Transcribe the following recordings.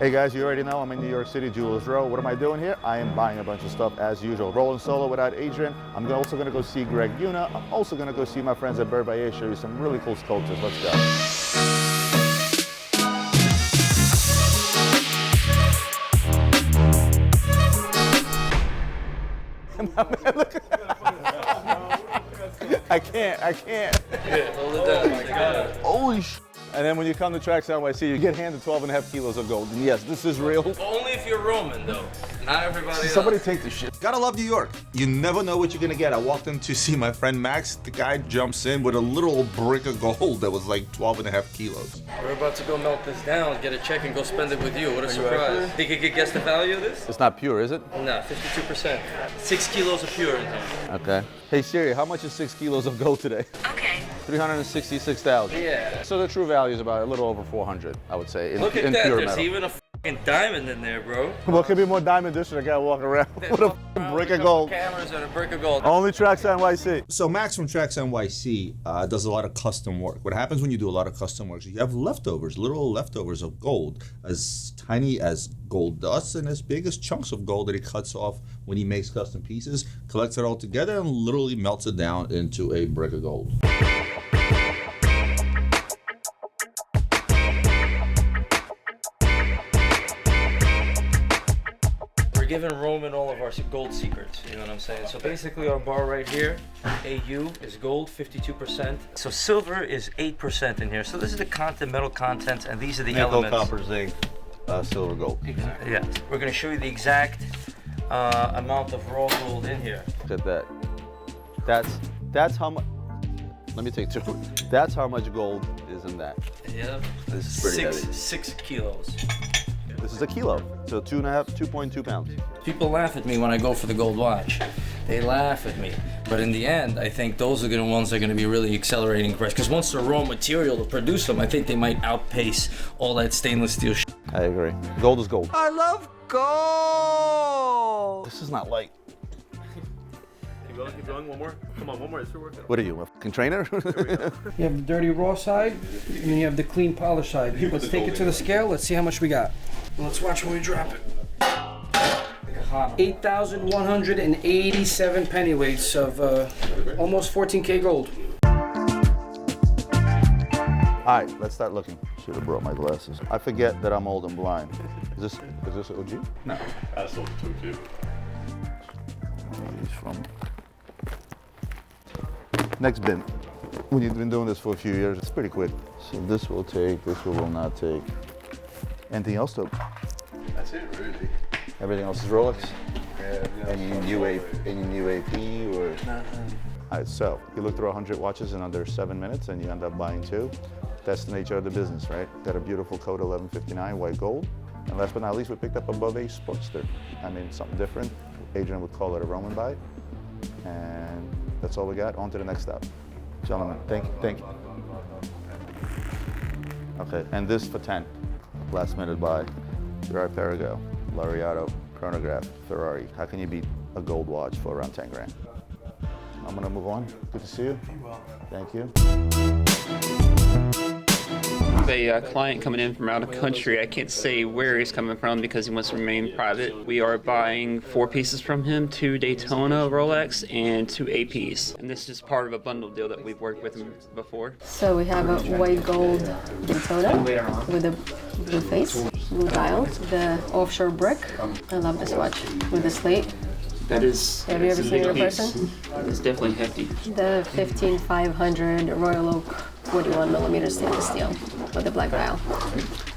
Hey guys, you already know I'm in New York City, Jewelers Row. What am I doing here? I am buying a bunch of stuff as usual. Rolling solo without Adrian. I'm also going to go see Greg Yuna. I'm also going to go see my friends at 𝗵𝗿𝗲𝗍, show you some really cool sculptures. Let's go. I can't. Hold it down. Holy sh! And then when you come to TraxNYC, you get handed 12.5 kilos of gold. And yes, this is real. Only if you're Roman, though. Not everybody else. Somebody take this shit. Gotta love New York. You never know what you're gonna get. I walked in to see my friend Max. The guy jumps in with a little brick of gold that was like 12.5 kilos. We're about to go melt this down, get a check, and go spend it with you. What a surprise. Think you could guess the value of this? It's not pure, is it? No, 52%. 6 kilos of pure in here. Okay. Hey Siri, how much is 6 kilos of gold today? Okay. 366,000. Yeah. So the true value is about a little over 400, I would say, Look at in that. pure There's metal. even a f***ing diamond in there, bro. What could be more diamond dish than a guy walking around with a brick of gold? Cameras and a brick of gold. Only TraxNYC. So Max from TraxNYC does a lot of custom work. What happens when you do a lot of custom work is you have leftovers, literal leftovers of gold, as tiny as gold dust and as big as chunks of gold that he cuts off when he makes custom pieces, collects it all together, and literally melts it down into a brick of gold. We're giving Roman all of our gold secrets, you know what I'm saying? So basically our bar right here, AU is gold, 52%. So silver is 8% in here. So this is the content, metal content, and these are the Nickel, elements. copper, zinc, silver, gold. Exactly. Yeah. We're gonna show you the exact amount of raw gold in here. Look at that. That's how much. Let me take two. That's how much gold is in that. Yeah. This is pretty heavy. 6 kilos. This is a kilo, so 2.2 pounds. People laugh at me when I go for the gold watch. They laugh at me. But in the end, I think those are the ones that are going to be really accelerating the price. Because once the raw material to produce them, I think they might outpace all that stainless steel shit. I agree. Gold is gold. I love gold! This is not light. Keep going, one more. Come on, one more, it's your workout. What are you, a fucking trainer? You have the dirty raw side, and then you have the clean polished side. Let's take it to the scale. Let's see how much we got. Let's watch when we drop it. 8,187 pennyweights of almost 14K gold. All right, let's start looking. Should have brought my glasses. I forget that I'm old and blind. Is this OG? No. That's old too. He's from next bin. When you've been doing this for a few years, it's pretty quick. So this will take, this will not take. Anything else though? That's it, really. Everything else is Rolex? Yeah. Any new AP or? Nothing. All right, so you look through 100 watches in under 7 minutes and you end up buying 2. That's the nature of the business, right? Got a beautiful 𝗀𝗄 1159 white gold. And last but not least, we picked up a 𝗵𝗿𝗲 Sportster. I mean, something different. Adrian would call it a Roman buy. And that's all we got. On to the next step. Gentlemen, thank you. Okay, and this for 10. Last minute buy. 𝗵𝗿𝗄𝗍𝗄, Laureato, chronograph, Ferrari. How can you beat a gold watch for around 10 grand? I'm gonna move on. Good to see you. Thank you. A client coming in from out of country. I can't say where he's coming from because he wants to remain private. We are buying 4 pieces from him, 2 Daytona Rolex and 2 APs. And this is part of a bundle deal that we've worked with him before. So we have a white gold Daytona with a blue face, blue dial, the offshore brick. I love this watch with the slate. That is. Have you ever seen it in person? It's definitely hefty. The 15500 Royal Oak 41mm stainless steel with the black dial.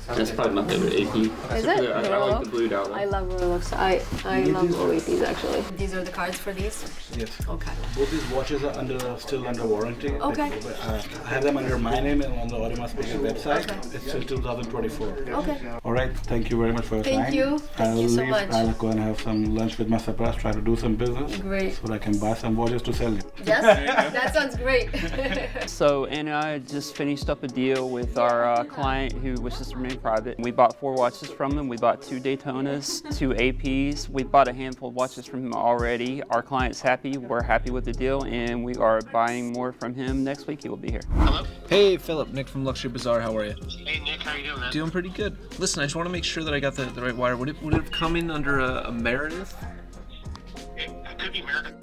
That's probably my favorite AP. Is it? I like the blue dial. I love Royal Oaks. I love OAPs actually. These are the cards for these? Yes. Okay. Both these watches are still under warranty. Okay. I have them under my name and on the Audemars Piguet website. Okay. It's till 2024. Okay. All right. Thank you very much for your time. Thank you. Thank you so much. I'll go and have some lunch with my surprise, try to do some business. Great. So that I can buy some watches to sell you. Yes, that sounds great. So Anna and I just finished up a deal with our client who wishes to remain remain private. We bought 4 watches from him. We bought 2 Daytonas, 2 APs. We bought a handful of watches from him already. Our client's happy. We're happy with the deal, and we are buying more from him next week. He will be here. Hello? Hey, Philip. Nick from Luxury Bazaar. How are you? Hey, Nick. How you doing, man? Doing pretty good. Listen, I just want to make sure that I got the right wire. Would it have come in under a Meredith? It could be Meredith.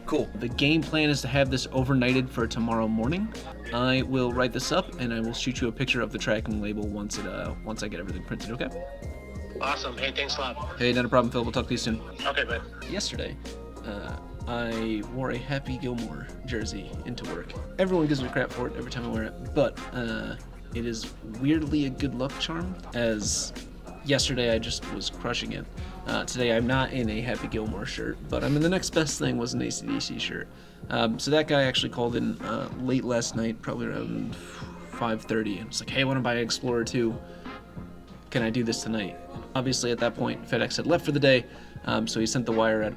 Cool. The game plan is to have this overnighted for tomorrow morning. I will write this up and I will shoot you a picture of the tracking label once I get everything printed, okay? Awesome. Hey, thanks a lot. Hey, not a problem, Phil. We'll talk to you soon. Okay, bud. Yesterday, I wore a 𝗵𝗵𝗀𝗄𝗓 jersey into work. Everyone gives me crap for it every time I wear it, but it is weirdly a good luck charm, as yesterday I just was crushing it. Today I'm not in a 𝗵𝗵𝗀𝗄𝗓 shirt, but I'm in the next best thing was an AC/DC shirt. So that guy actually called in late last night, probably around 5:30, and was like, hey, I want to buy an Explorer 2. Can I do this tonight? Obviously at that point, FedEx had left for the day, so he sent the wire at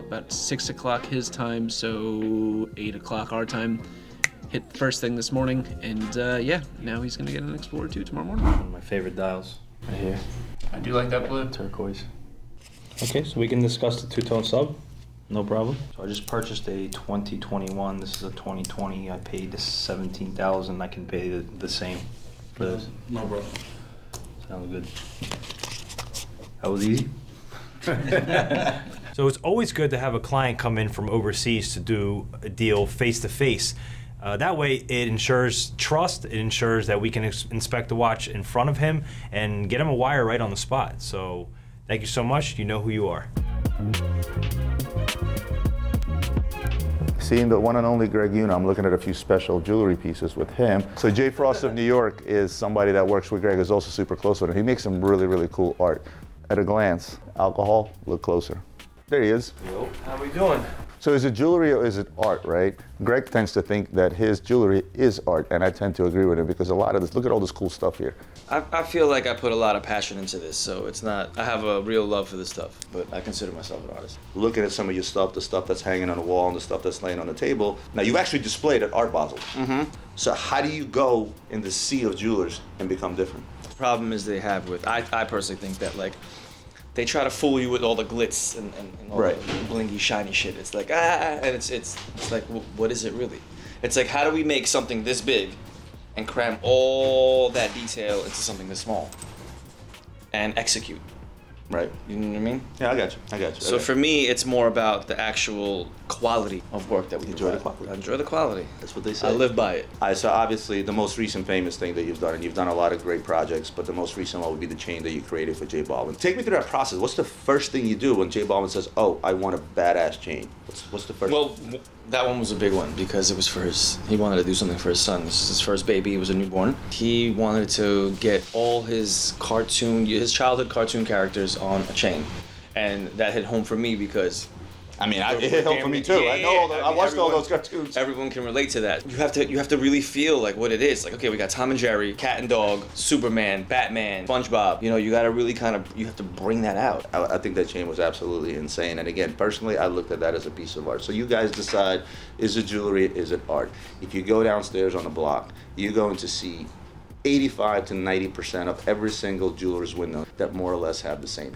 about 6 o'clock his time, so 8 o'clock our time. Hit first thing this morning, and yeah, now he's gonna get an Explorer 2 tomorrow morning. One of my favorite dials, right here. I do like that blue. Turquoise. Okay, so we can discuss the two-tone sub. No problem. So I just purchased a 2021. This is a 2020. I paid $17,000. I can pay the same for this. No problem. Sounds good. That was easy. So it's always good to have a client come in from overseas to do a deal face-to-face. That way it ensures trust, it ensures that we can inspect the watch in front of him and get him a wire right on the spot. So thank you so much, you know who you are. Seeing the one and only Greg Yuna, I'm looking at a few special jewelry pieces with him. So 𝗙_𝗏 of New York is somebody that works with Greg, is also super close with him. He makes some really, really cool art. At a glance, alcohol, look closer. There he is. Yo, how we doing? So is it jewelry or is it art, right? Greg tends to think that his jewelry is art, and I tend to agree with him because a lot of this, look at all this cool stuff here. I feel like I put a lot of passion into this, so it's not, I have a real love for this stuff, but I consider myself an artist. Looking at some of your stuff, the stuff that's hanging on the wall and the stuff that's laying on the table. Now, you actually displayed at Art Basel. Mm-hmm. So how do you go in the sea of jewelers and become different? The problem is they have with, I personally think that, like, they try to fool you with all the glitz and all right. the blingy, shiny shit. It's like, and it's like, what is it really? It's like, how do we make something this big and cram all that detail into something this small and execute? Right. You know what I mean? Yeah, I got you. So for me, it's more about the actual quality of work that we enjoy the quality. I enjoy the quality. That's what they say. I live by it. All right, so obviously the most recent famous thing that you've done, and you've done a lot of great projects, but the most recent one would be the chain that you created for J Balvin. Take me through that process. What's the first thing you do when J Balvin says, "Oh, I want a badass chain"? What's the first? Well, that one was a big one because it was for he wanted to do something for his son. This is his first baby. He was a newborn. He wanted to get all his childhood cartoon characters on a chain. And that hit home for me because, I mean, it hit home for me too. Yeah, I know I watched all those cartoons. Everyone can relate to that. You have to really feel like what it is. Like, okay, we got Tom and Jerry, Cat and Dog, Superman, Batman, SpongeBob. You know, you got to really you have to bring that out. I think that chain was absolutely insane. And again, personally, I looked at that as a piece of art. So you guys decide, is it jewelry, is it art? If you go downstairs on the block, you're going to see 85 to 90% of every single jeweler's window that more or less have the same.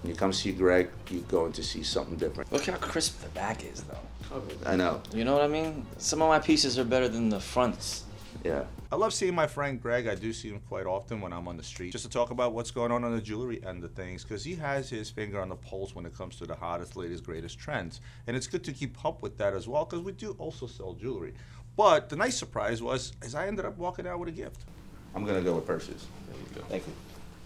When you come see Greg, you're going to see something different. Look how crisp the back is, though. I know. You know what I mean? Some of my pieces are better than the fronts. Yeah. I love seeing my friend Greg. I do see him quite often when I'm on the street, just to talk about what's going on the jewelry end of things, because he has his finger on the pulse when it comes to the hottest, latest, greatest trends. And it's good to keep up with that as well, because we do also sell jewelry. But the nice surprise is I ended up walking out with a gift. I'm going to go with purses. There you go. Thank you.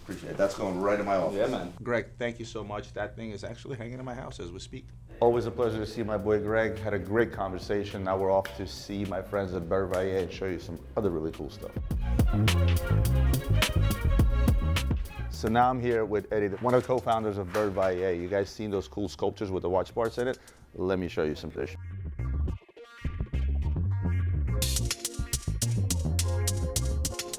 Appreciate it. That's going right in my office. Yeah, man. Greg, thank you so much. That thing is actually hanging in my house as we speak. Always a pleasure to see my boy Greg. Had a great conversation. Now we're off to see my friends at 𝗵𝗏𝗍 and show you some other really cool stuff. So now I'm here with Eddie, one of the co-founders of 𝗵𝗏𝗍. You guys seen those cool sculptures with the watch parts in it? Let me show you some fish.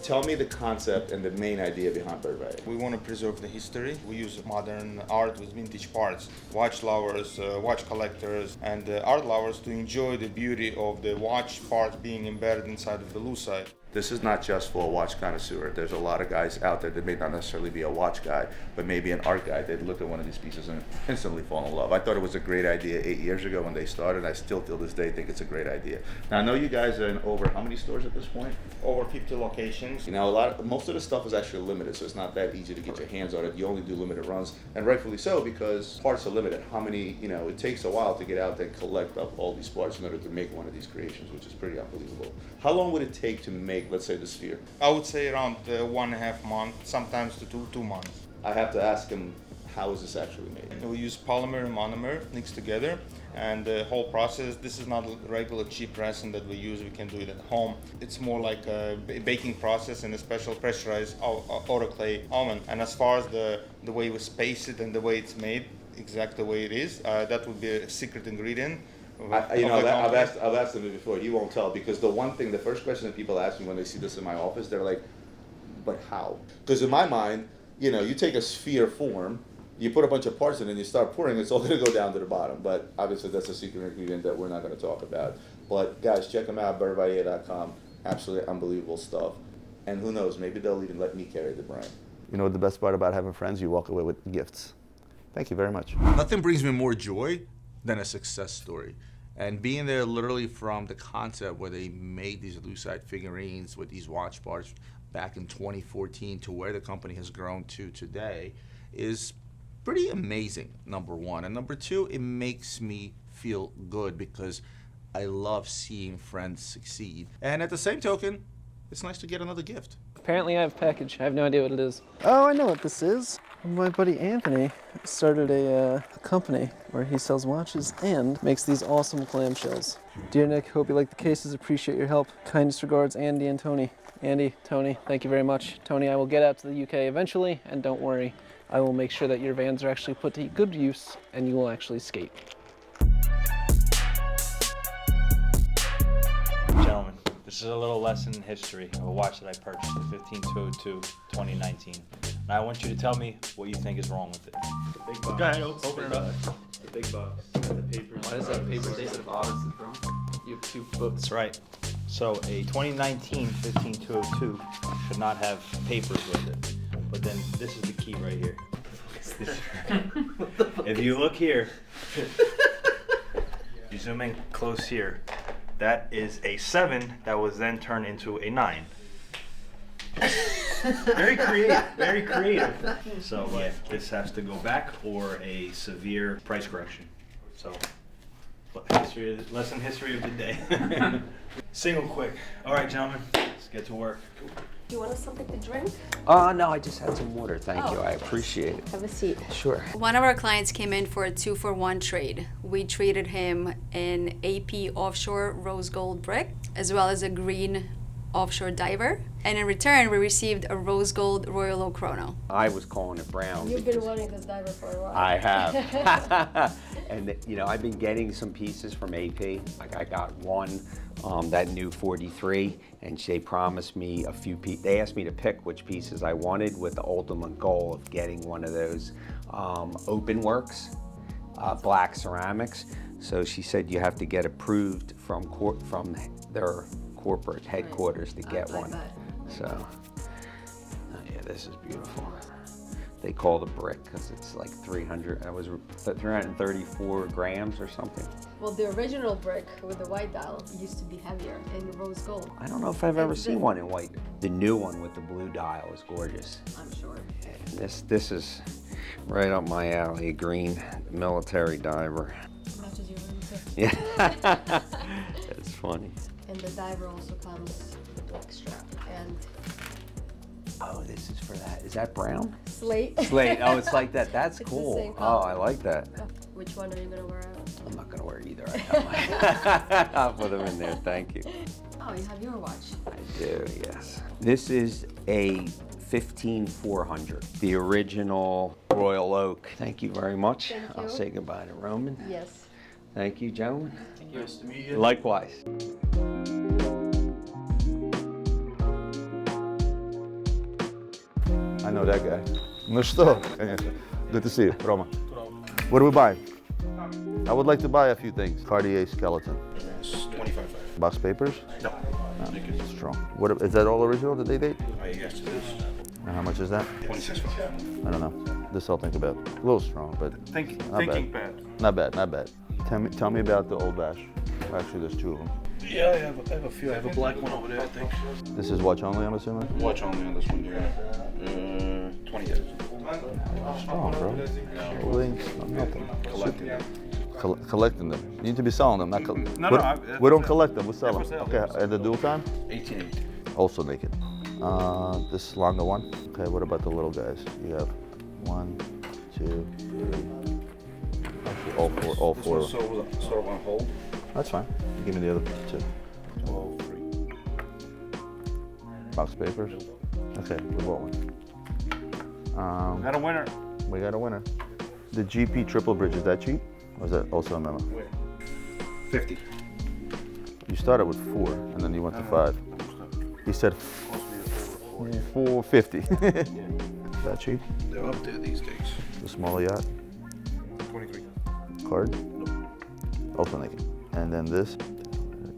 Tell me the concept and the main idea behind 𝗵𝗏𝗍. We want to preserve the history. We use modern art with vintage parts. Watch lovers, watch collectors, and art lovers to enjoy the beauty of the watch part being embedded inside of the lucite. This is not just for a watch connoisseur. There's a lot of guys out there that may not necessarily be a watch guy, but maybe an art guy. They'd look at one of these pieces and instantly fall in love. I thought it was a great idea 8 years ago when they started. I still, till this day, think it's a great idea. Now, I know you guys are in over how many stores at this point? Over 50 locations. You know, most of the stuff is actually limited, so it's not that easy to get your hands on it. You only do limited runs, and rightfully so, because parts are limited. How many, you know, it takes a while to get out there and collect up all these parts in order to make one of these creations, which is pretty unbelievable. How long would it take to make, let's say, the sphere? I would say around 1.5 months, sometimes to 2 months. I have to ask him, how is this actually made? We use polymer and monomer mixed together, and the whole process, this is not a regular cheap resin that we use. We can do it at home. It's more like a baking process in a special pressurized autoclave oven. And as far as the way we space it and the way it's made, exactly the way it is, that would be a secret ingredient. I've asked him before. He won't tell, because the first question that people ask me when they see this in my office, they're like, "But how?" Because in my mind, you know, you take a sphere form, you put a bunch of parts in it, and you start pouring. It's all going to go down to the bottom. But obviously, that's a secret ingredient that we're not going to talk about. But guys, check them out, 𝗵𝗿𝗲.com. Absolutely unbelievable stuff. And who knows? Maybe they'll even let me carry the brand. You know what the best part about having friends? You walk away with gifts. Thank you very much. Nothing brings me more joy than a success story. And being there literally from the concept where they made these lucite figurines with these watch bars back in 2014 to where the company has grown to today is pretty amazing, number one. And number two, it makes me feel good because I love seeing friends succeed. And at the same token, it's nice to get another gift. Apparently I have a package. I have no idea what it is. Oh, I know what this is. My buddy Anthony started a company where he sells watches and makes these awesome clamshells. Dear Nick, hope you like the cases. Appreciate your help. Kindest regards, Andy and Tony. Andy, Tony, thank you very much. Tony, I will get out to the UK eventually, and don't worry. I will make sure that your vans are actually put to good use and you will actually skate. Gentlemen, this is a little lesson in history of a watch that I purchased, the 15202 2019. Now I want you to tell me what you think is wrong with it. The big box. Go ahead, open it up. The big box. The paper. Why does that paper say that Odyssey from? You have 2 books. That's right. So a 2019 15202 should not have papers with it. But then this is the key right here. If you look here, you zoom in close here, that is a 7 that was then turned into a 9. Very creative, very creative. So yeah, this has to go back or a severe price correction. So, lesson history of the day. Single quick. All right, gentlemen, let's get to work. Do you want us something to drink? No, I just had some water, thank you, I appreciate it. Have a seat. Sure. One of our clients came in for a 2-for-1 trade. We traded him an AP offshore rose gold brick, as well as a green offshore diver. And in return, we received a rose gold Royal Oak chrono. I was calling it brown. You've been wanting this diver for a while. I have. And you know, I've been getting some pieces from AP. Like I got one, that new 43, and they promised me a few pieces. They asked me to pick which pieces I wanted with the ultimate goal of getting one of those open works, black ceramics. So she said you have to get approved from their corporate headquarters to get one. So, yeah, this is beautiful. They call it a brick because it's like 334 grams or something. Well, the original brick with the white dial used to be heavier in rose gold. I don't know if I've ever seen one in white. The new one with the blue dial is gorgeous. I'm sure. And this is right up my alley, a green military diver. Matches your room too. Yeah, it's funny. And the diver also comes with a black strap and. Oh, this is for that. Is that brown? Slate. Slate. Oh, it's like that. That's it's cool. The same Oh, color. I like that. Which one are you gonna wear out? I'm not gonna wear either. I'll put them in there. Thank you. Oh, you have your watch. I do. Yes. This is a 15400, the original Royal Oak. Thank you very much. Thank you. I'll say goodbye to Roman. Yes. Thank you, gentlemen. Thank you. Nice to meet you. Likewise. I know that guy. Ну что? Good to see you, Roma. What are we buying? I would like to buy a few things. Cartier skeleton. It's 25. Box papers? No. Strong. What is that? All original? Did they date? Yes, it is. And how much is that? 26. I don't know. This I'll think about. A little strong, but Thinking bad. Not bad. Not bad. Tell me about the old bash. Actually, there's two of them. Yeah, I have a few. I have a black one over there, I think. This is watch only, I'm assuming. Watch only on this one, yeah. 20 years. Strong, bro. Links, nothing. Collecting them. You need to be selling them, not we don't collect them. We sell them. Okay. At the dual time. 1880. Also naked. This is longer one. Okay. What about the little guys? You have 1, 2, 3. Actually, all four. This one's sort of on hold. That's fine. Give me the other two. 12, 3. Box papers. Okay, we bought one. Got a winner. We got a winner. The GP triple bridge, is that cheap? Or is that also a memo? 50. You started with 4 and then you went to 5. He said 450. Is that cheap? They're up there these days. The smaller yacht? 23. Card? Also naked. And then this,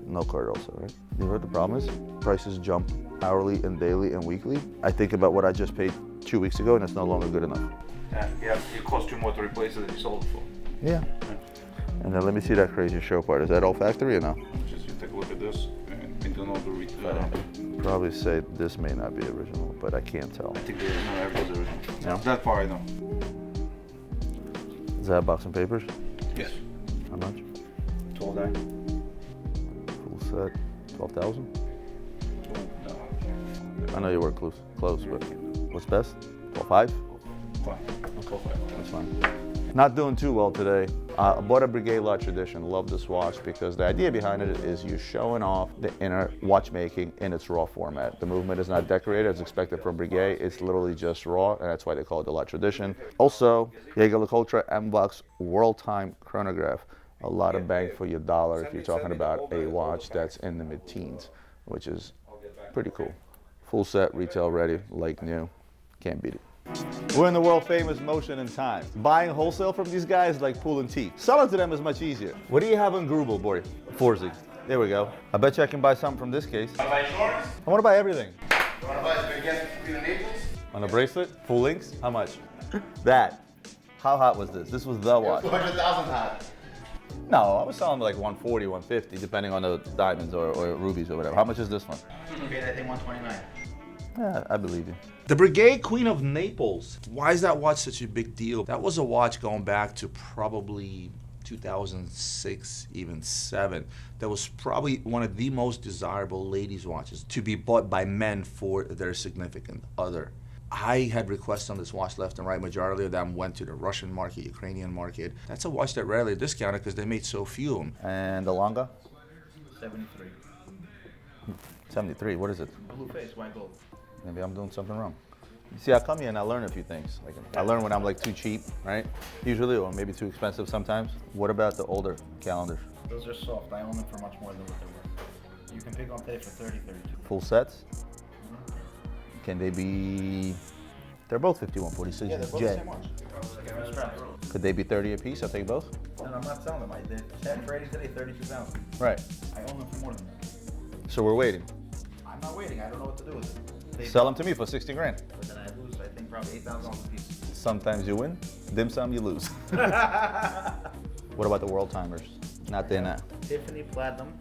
no card also, right? You know what the problem is? Prices jump hourly and daily and weekly. I think about what I just paid 2 weeks ago and it's no longer good enough. Yeah, it costs you more to replace it than you sold it for. Yeah. And then let me see that crazy show part. Is that all factory or no? Just you take a look at this and we don't know the Probably say this may not be original, but I can't tell. I think everything's original. No? That far I know. Is that box and papers? Yes. How much? 12.9. Full set, 12,000? No. I know you were close, but what's best? 12.5? Fine. 12.5. That's fine. Not doing too well today. I bought a 𝗙𝗲𝗄 tradition. Love this watch because the idea behind it is you're showing off the inner watchmaking in its raw format. The movement is not decorated as expected from 𝗙𝗲𝗄. It's literally just raw, and that's why they call it the 𝗙𝗲 tradition. Also, 𝗙𝗲𝗄𝗀 𝗙𝗏𝗀 world time chronograph. A lot of bang for your dollar if you're talking about a watch that's in the mid-teens, which is pretty cool. Full set, retail ready, like new. Can't beat it. We're in the world famous motion and time. Buying wholesale from these guys is like pulling teeth. Selling to them is much easier. What do you have on 𝗙𝗲𝗄𝗀, boy? 𝗙𝗲𝗄𝗀. There we go. I bet you I can buy something from this case. Want to buy shorts? I want to buy everything. You want to buy spaghetti from Naples? On a bracelet, full links, how much? That. How hot was this? This was the watch. 200,000 hot. No, I was selling like 140, 150, depending on the diamonds or rubies or whatever. How much is this one? Paid, I think, 129. Yeah, I believe you. The Brigade Queen of Naples. Why is that watch such a big deal? That was a watch going back to probably 2006, even 7. That was probably one of the most desirable ladies' watches to be bought by men for their significant other. I had requests on this watch left and right. Majority of them went to the Russian market, Ukrainian market. That's a watch that rarely discounted because they made so few of them. And the Longa? 73. 73, what is it? Blue face, white gold. Maybe I'm doing something wrong. You see, I come here and I learn a few things. Like I learn when I'm like too cheap, right? Usually, or maybe too expensive sometimes. What about the older calendars? Those are soft. I own them for much more than what they're worth. You can pick on pay for 30, 32. Full sets? Can they be? They're both 5146. Yeah, they're both the same watch. Could they be 30 a piece? I'll take both. And I'm not selling them. They're set for 80 today, 32,000. Right. I own them for more than that. So we're waiting. I'm not waiting. I don't know what to do with them. Sell them to me for 60 grand. But then I lose, I think, probably $8,000 a piece. Sometimes you win, dim sum you lose. What about the world timers? Not there now. Tiffany Platinum.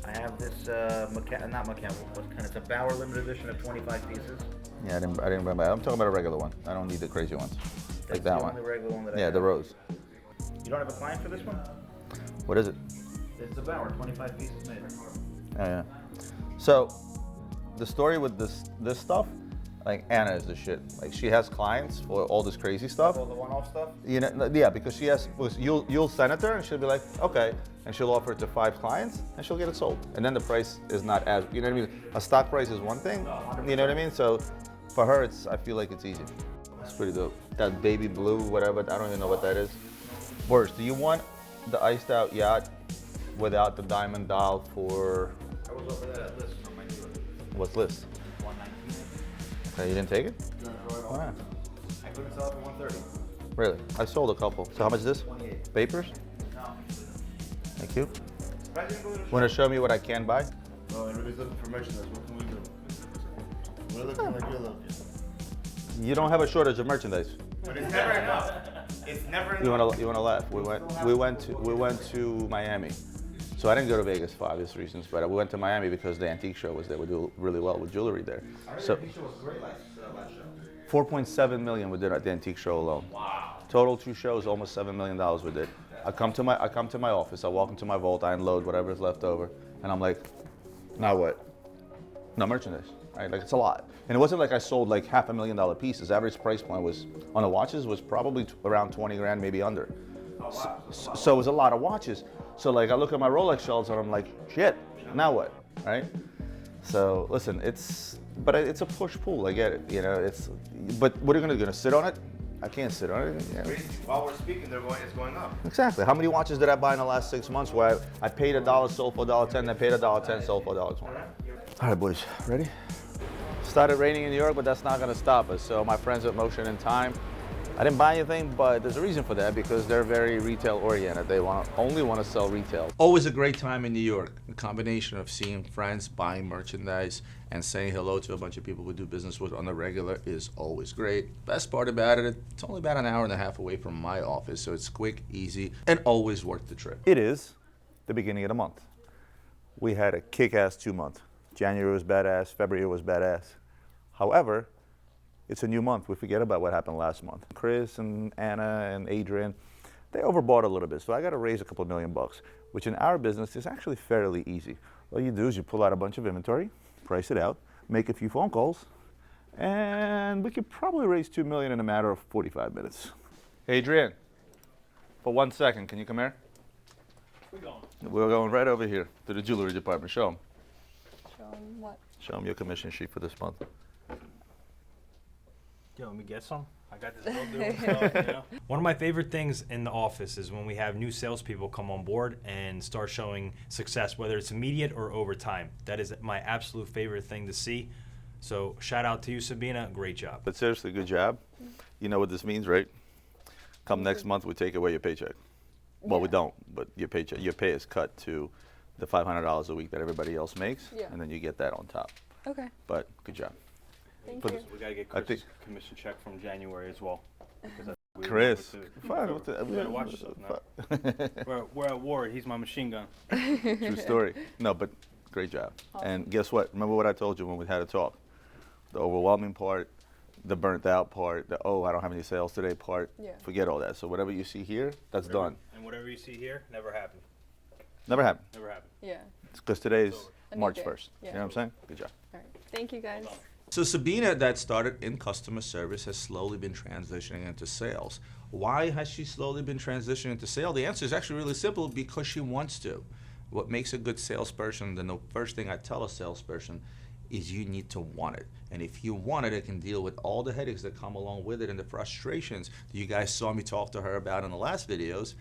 I have this, not mechanical, but it's a Bauer limited edition of 25 pieces. Yeah, I didn't remember. I'm talking about a regular one. I don't need the crazy ones. Like that one. The regular one that I yeah, have. the rose. You don't have a client for this one? What is it? It's the Bauer, 25 pieces made. Oh, yeah. So, the story with this stuff, like Anna is the shit. Like she has clients for all this crazy stuff. All the one-off stuff? You know, yeah, because she has. You'll send it to her, and she'll be like, okay, and she'll offer it to 5 clients, and she'll get it sold. And then the price is not as, you know what I mean? A stock price is one thing, you know what I mean? So, for her, I feel like it's easy. It's pretty dope. That baby blue, whatever. I don't even know what that is. Boris, do you want the iced out yacht without the diamond dial for? I was over there at list from my dealer. What's list? 119. Okay, you didn't take it? No, Why? I couldn't sell it for 130. Really? I sold a couple. So how much is this? 28. Papers? No. Thank you. Want to show me what I can buy? Oh, everybody's looking for merchandise. What can we do? We're looking like you're looking. You don't have a shortage of merchandise. But it's never enough. It's never enough. You wanna laugh? We went to Miami. So I didn't go to Vegas for obvious reasons, but we went to Miami because the antique show was there. We do really well with jewelry there. So, The antique show was great last show. 4.7 million we did at the antique show alone. Wow. Total 2 shows, almost $7 million we did. I come to my office, I walk into my vault, I unload whatever is left over, and I'm like, now what? No merchandise, right? Like, it's a lot. And it wasn't like I sold like $500,000 pieces. Average price point was, on the watches, was probably around 20 grand, maybe under. Oh, wow. So it was a lot of watches. So like, I look at my Rolex shelves and I'm like, shit, now what, right? So listen, it's a push-pull, I get it, you know, but what are you gonna sit on it? I can't sit on it. Yeah. While we're speaking, it's going up. Exactly. How many watches did I buy in the last 6 months where I paid $1, sold for $1.10, then paid $1.10, sold for $1.20? All right, boys, ready? Started raining in New York, but that's not gonna stop us. So my friends at Motion in Time, I didn't buy anything, but there's a reason for that because they're very retail oriented. They only want to sell retail. Always a great time in New York. A combination of seeing friends, buying merchandise, and saying hello to a bunch of people we do business with on the regular is always great. Best part about it, it's only about an hour and a half away from my office, so it's quick, easy, and always worth the trip. It is the beginning of the month. We had a kick-ass 2 month. January was badass, February was badass. However, it's a new month. We forget about what happened last month. Chris and Anna and Adrian, they overbought a little bit, so I got to raise a couple $1 million, which in our business is actually fairly easy. All you do is you pull out a bunch of inventory, price it out, make a few phone calls, and we could probably raise $2 million in a matter of 45 minutes. Adrian, for 1 second, can you come here? We're going right over here to the jewelry department. Show them. Show them what? Show them your commission sheet for this month. Yo, let me get some. I got this little dude. So, you know. One of my favorite things in the office is when we have new salespeople come on board and start showing success, whether it's immediate or over time. That is my absolute favorite thing to see. So shout out to you, Sabina. Great job. But seriously, good job. You know what this means, right? Come next month, we take away your paycheck. Well, we don't, but your pay is cut to the $500 a week that everybody else makes, and then you get that on top. Okay. But good job. Thank you. We gotta get Chris' commission check from January as well. Chris, we gotta watch this stuff now. we're at war. He's my machine gun. True story. No, but great job. Awesome. And guess what? Remember what I told you when we had a talk? The overwhelming part, the burnt out part, the I don't have any sales today part. Yeah. Forget all that. So whatever you see here, that's done. And whatever you see here, never happened. Never happened. Never happened. Yeah. Because today's A new March day. 1st. Yeah. You know what I'm saying? Good job. All right. Thank you, guys. So Sabina, that started in customer service, has slowly been transitioning into sales. Why has she slowly been transitioning into sales? The answer is actually really simple, because she wants to. What makes a good salesperson, then the first thing I tell a salesperson is you need to want it. And if you want it, it can deal with all the headaches that come along with it and the frustrations that you guys saw me talk to her about in the last videos.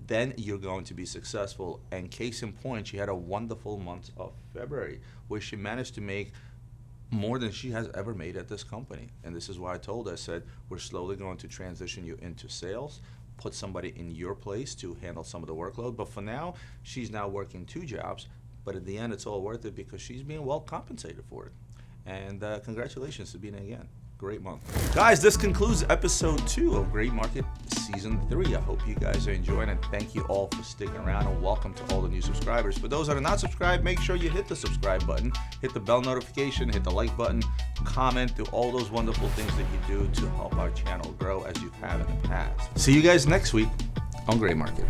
Then you're going to be successful. And case in point, she had a wonderful month of February where she managed to make more than she has ever made at this company. And this is why I told her, I said, we're slowly going to transition you into sales, put somebody in your place to handle some of the workload. But for now, she's now working 2 jobs, but at the end, it's all worth it because she's being well compensated for it. And congratulations, Sabina, again. Great month. Guys, this concludes episode 2 of Great Market Season 3. I hope you guys are enjoying it. Thank you all for sticking around, and welcome to all the new subscribers. For those that are not subscribed, make sure you hit the subscribe button, hit the bell notification, hit the like button, comment, do all those wonderful things that you do to help our channel grow as you have in the past. See you guys next week on Great Market.